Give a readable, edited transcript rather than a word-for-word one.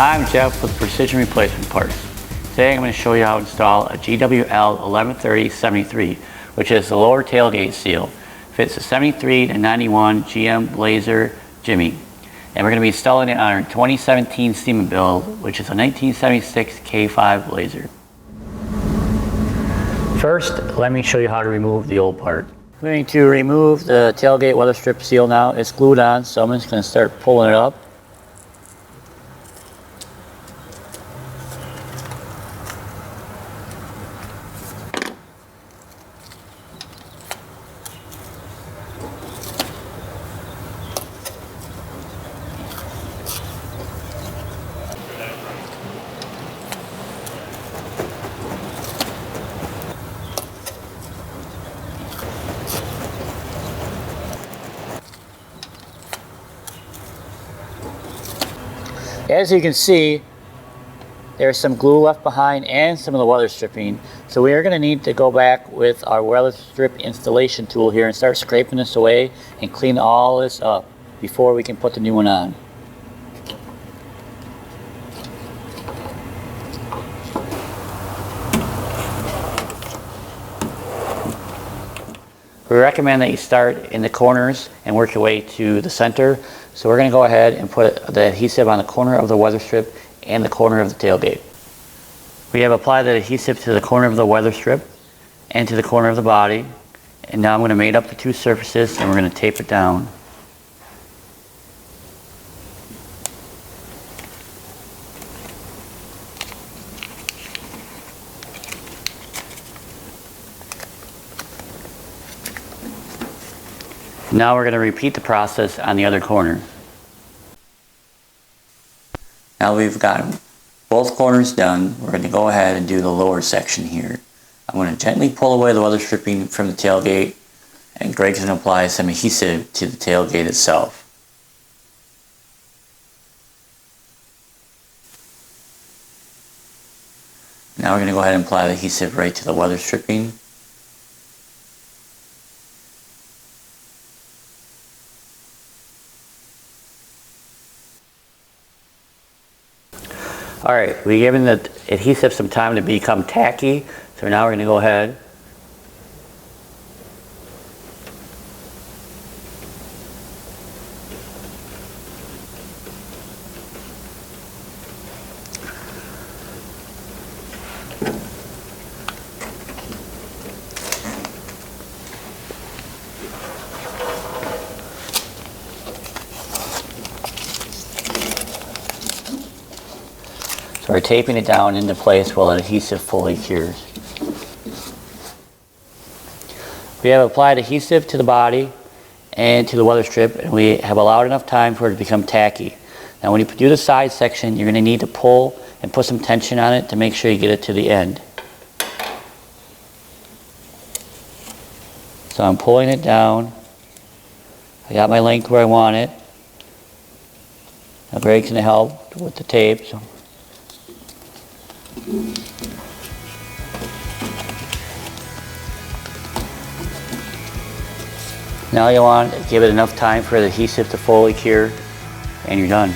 Hi, I'm Jeff with Precision Replacement Parts. Today I'm going to show you how to install a GWL 1130-73, which is the lower tailgate seal. Fits a 73 to 91 GM Blazer Jimmy. And we're going to be installing it on our 2017 Steam build, which is a 1976 K5 Blazer. First, let me show you how to remove the old part. I'm going to remove the tailgate weather strip seal now. It's glued on, so I'm just going to start pulling it up. As you can see, there's some glue left behind and some of the weather stripping. So we are going to need to go back with our weather strip installation tool here and start scraping this away and clean all this up before we can put the new one on. We recommend that you start in the corners and work your way to the center. So we're going to go ahead and put the adhesive on the corner of the weather strip and the corner of the tailgate. We have applied the adhesive to the corner of the weather strip and to the corner of the body. And now I'm going to mate up the two surfaces and we're going to tape it down. Now we're going to repeat the process on the other corner. Now we've got both corners done, we're going to go ahead and do the lower section here. I'm going to gently pull away the weather stripping from the tailgate, and Greg's going to apply some adhesive to the tailgate itself. Now we're going to go ahead and apply the adhesive right to the weather stripping. Alright, we've given the adhesive some time to become tacky, so now we're going to go ahead So we're taping it down into place while the adhesive fully cures. We have applied adhesive to the body and to the weather strip, and we have allowed enough time for it to become tacky. Now when you do the side section, you're going to need to pull and put some tension on it to make sure you get it to the end. So I'm pulling it down. I got my length where I want it. Now Greg's going to help with the tape. So. Now you want to give it enough time for the adhesive to fully cure, and you're done.